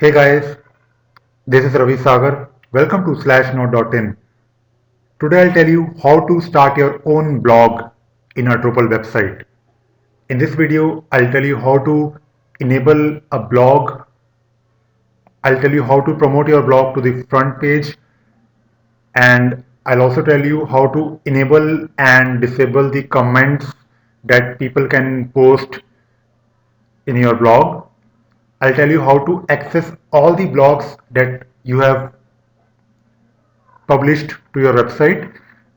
Hey guys, this is Ravi Sagar. Welcome to /node.in. Today I'll tell you how to start your own blog in a Drupal website. In this video, I'll tell you how to enable a blog. I'll tell you how to promote your blog to the front page, and I'll also tell you how to enable and disable the comments that people can post in your blog. I'll tell you how to access all the blogs that you have published to your website,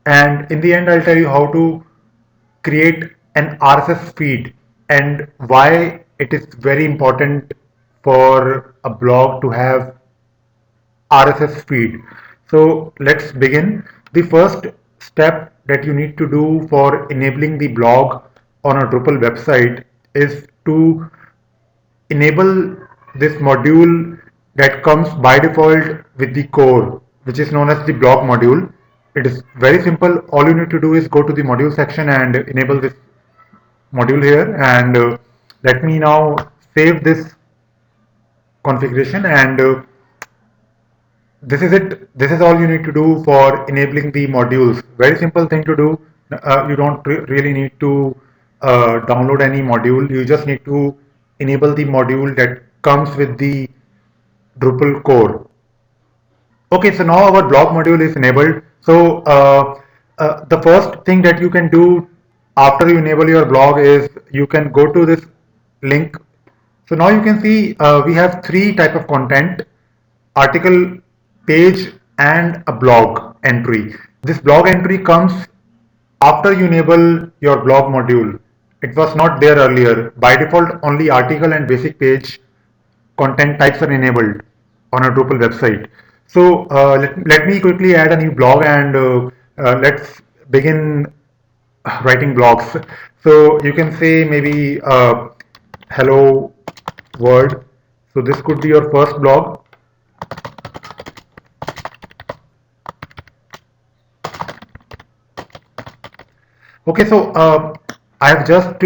and in the end I'll tell you how to create an RSS feed and why it is very important for a blog to have RSS feed. So let's begin. The first step that you need to do for enabling the blog on a Drupal website is to enable this module that comes by default with the core, which is known as the blog module. It is very simple. All you need to do is go to the module section and enable this module here, and let me now save this configuration, and this is it. This is all you need to do for enabling the modules. Very simple thing to do. You don't really need to download any module. You just need to enable the module that comes with the Drupal core. Okay, so now our blog module is enabled. So the first thing that you can do after you enable your blog is you can go to this link. So now you can see we have three type of content: article, page, and a blog entry. This blog entry comes after you enable your blog module. It was not there earlier. By default, only article and basic page content types are enabled on a Drupal website. So let me quickly add a new blog, and let's begin writing blogs. So you can say maybe hello world. So this could be your first blog. Okay, so I have just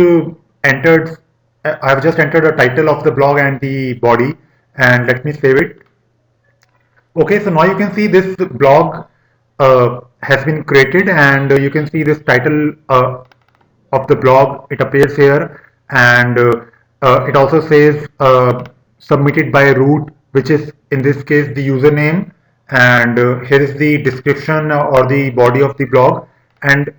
entered. I have just entered the title of the blog and the body, and let me save it. Okay, so now you can see this blog has been created, and you can see this title of the blog. It appears here, and it also says submitted by root, which is in this case the username, and here is the description or the body of the blog, and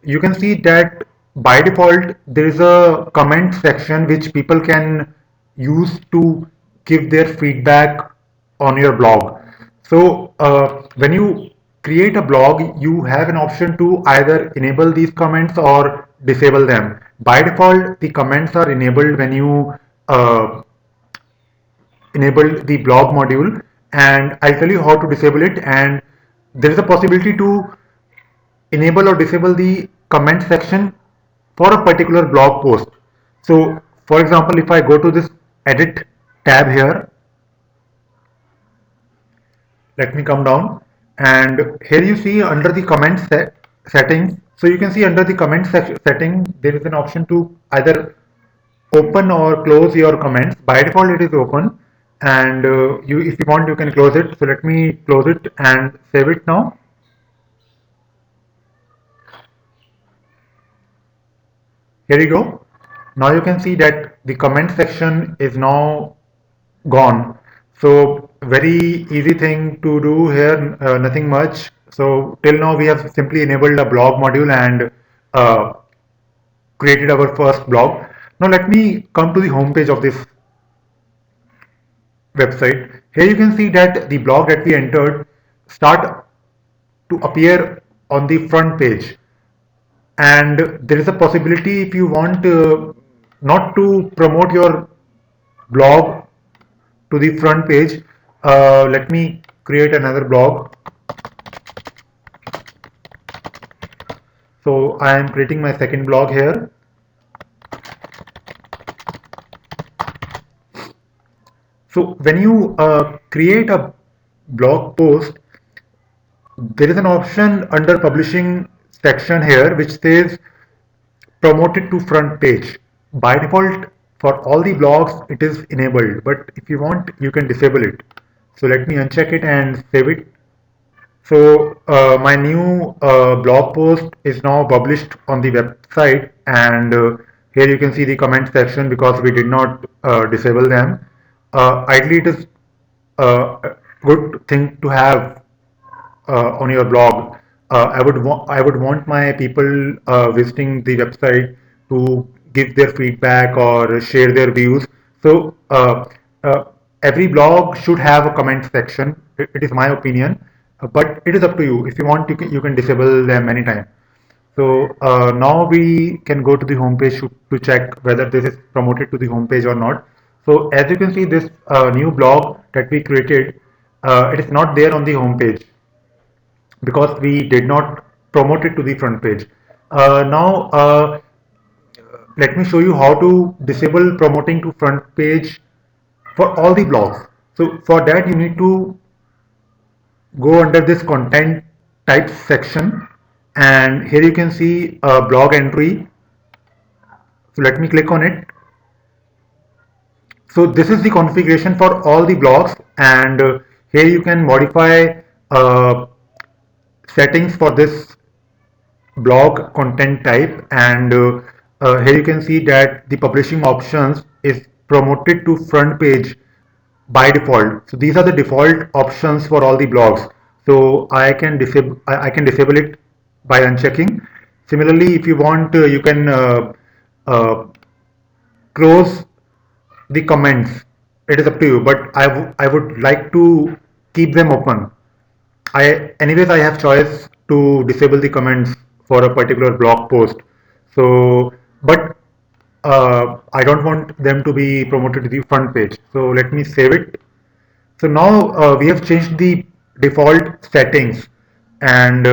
you can see that by default there is a comment section which people can use to give their feedback on your blog. So when you create a blog, you have an option to either enable these comments or disable them. By default, the comments are enabled when you enable the blog module, and I'll tell you how to disable it. And there is a possibility to enable or disable the comment section for a particular blog post. So for example, if I go to this edit tab here, let me come down, and here you see under the comment settings. So you can see under the comment setting there is an option to either open or close your comments. By default it is open, and you, if you want, you can close it. So let me close it and save it now. Here you go. Now you can see that the comment section is now gone. So very easy thing to do here, nothing much. So till now we have simply enabled a blog module and created our first blog. Now let me come to the home page of this website. Here you can see that the blog that we entered start to appear on the front page, and there is a possibility, if you want not to promote your blog to the front page, let me create another blog. So I am creating my second blog here. So when you create a blog post, there is an option under publishing section here which says promoted to front page. By default, for all the blogs it is enabled, but if you want you can disable it. So let me uncheck it and save it. So my new blog post is now published on the website, and here you can see the comment section because we did not disable them. Ideally, it is a good thing to have on your blog. I would want my people visiting the website to give their feedback or share their views. So uh, every blog should have a comment section. It is my opinion, but it is up to you. If you want, you can disable them anytime. So now we can go to the homepage to check whether this is promoted to the homepage or not. So as you can see, this new blog that we created, it is not there on the homepage because we did not promote it to the front page. Now, let me show you how to disable promoting to front page for all the blogs. So for that, you need to go under this content types section, and here you can see a blog entry. So let me click on it. So this is the configuration for all the blogs, and here you can modify uh, settings for this blog content type, and here you can see that the publishing options is promoted to front page by default. So these are the default options for all the blogs. So I can disable it by unchecking. Similarly, if you want, you can uh, close the comments. It is up to you, but I would like to keep them open. Anyways, I have choice to disable the comments for a particular blog post. So, but I don't want them to be promoted to the front page. So let me save it. So now we have changed the default settings, and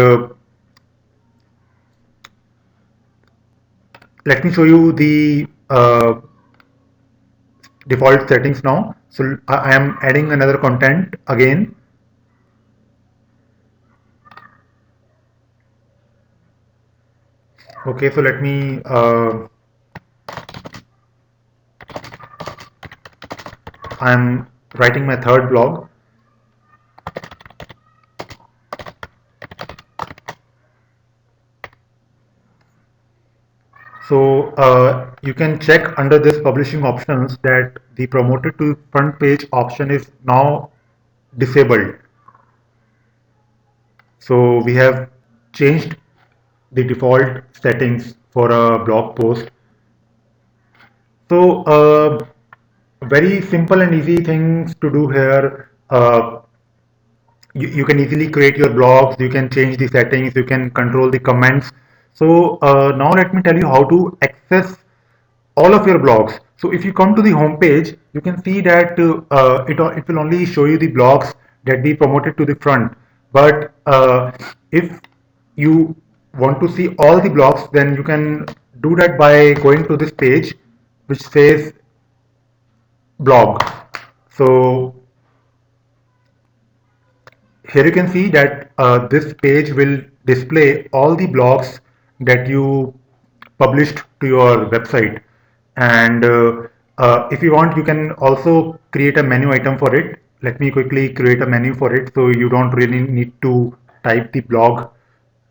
let me show you the default settings now. So I am adding another content again. Okay, so let me I'm writing my third blog. So you can check under this publishing options that the promoted to front page option is now disabled. So we have changed the default settings for a blog post. So very simple and easy things to do here. You can easily create your blogs, you can change the settings, you can control the comments. So now let me tell you how to access all of your blogs. So if you come to the home page, you can see that it will only show you the blogs that we promoted to the front. But if you want to see all the blogs, then you can do that by going to this page which says blog. So here you can see that this page will display all the blogs that you published to your website, and if you want you can also create a menu item for it. Let me quickly create a menu for it so you don't really need to type the blog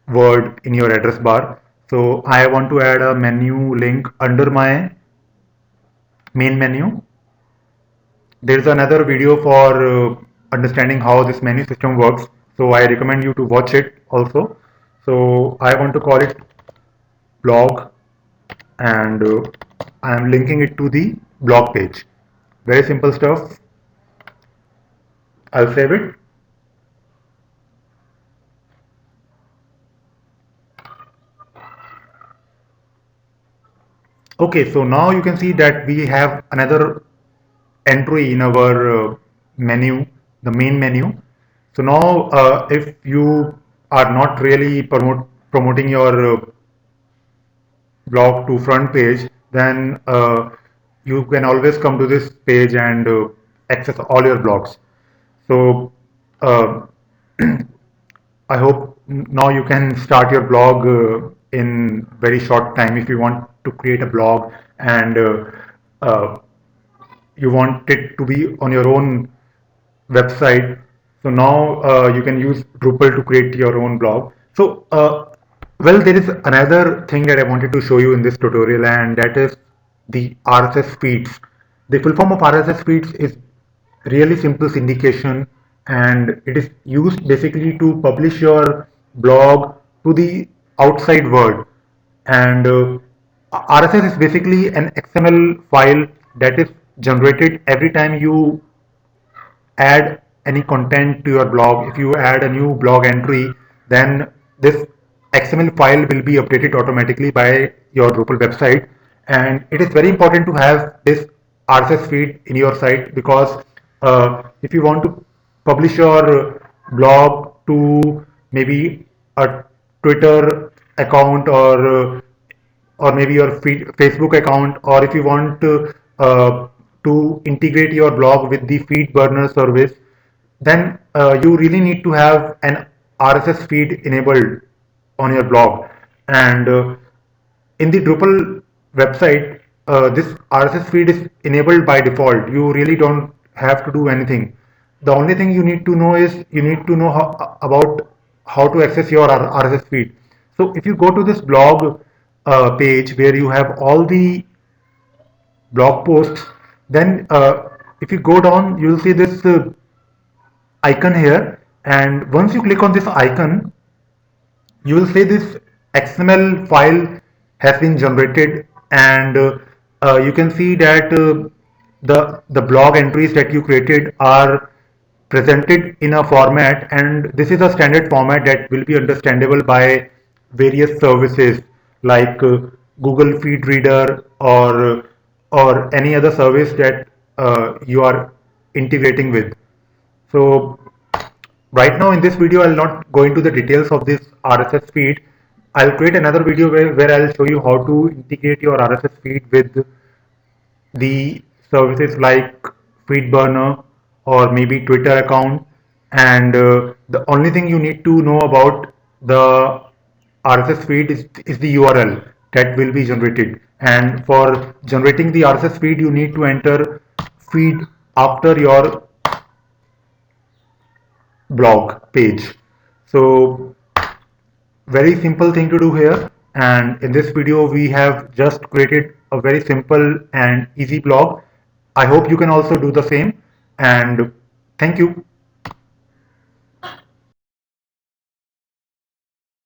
word in your address bar. So I want to add a menu link under my main menu. There's another video for understanding how this menu system works, so I recommend you to watch it also. So I want to call it blog, and I am linking it to the blog page. Very simple stuff. I'll save it. Okay, so now you can see that we have another entry in our menu, the main menu. So now if you are not really promoting your blog to front page, then you can always come to this page and access all your blogs. So uh, I hope now you can start your blog in very short time if you want to create a blog, and uh, you want it to be on your own website. So now you can use Drupal to create your own blog. So, well, there is another thing that I wanted to show you in this tutorial, and that is the RSS feeds. The full form of RSS feeds is really simple syndication, and it is used basically to publish your blog to the outside world. And RSS is basically an XML file that is generated every time you add any content to your blog. If you add a new blog entry, then this XML file will be updated automatically by your Drupal website. And it is very important to have this RSS feed in your site, because if you want to publish your blog to maybe a Twitter account, or maybe your Facebook account, or if you want to integrate your blog with the FeedBurner service, then you really need to have an RSS feed enabled on your blog. And in the Drupal website, this RSS feed is enabled by default. You really don't have to do anything. The only thing you need to know is you need to know about how to access your RSS feed. So if you go to this blog page where you have all the blog posts, then if you go down, you will see this icon here. And once you click on this icon, you will see this XML file has been generated, and you can see that the blog entries that you created are presented in a format, and this is a standard format that will be understandable by various services like Google Feed Reader, or any other service that you are integrating with. So right now in this video, I'll not go into the details of this RSS feed. I'll create another video where I'll show you how to integrate your RSS feed with the services like FeedBurner or maybe Twitter account. And the only thing you need to know about the RSS feed is the URL that will be generated. And for generating the RSS feed, you need to enter feed after your blog page. So very simple thing to do here, and in this video we have just created a very simple and easy blog. I hope you can also do the same, and thank you.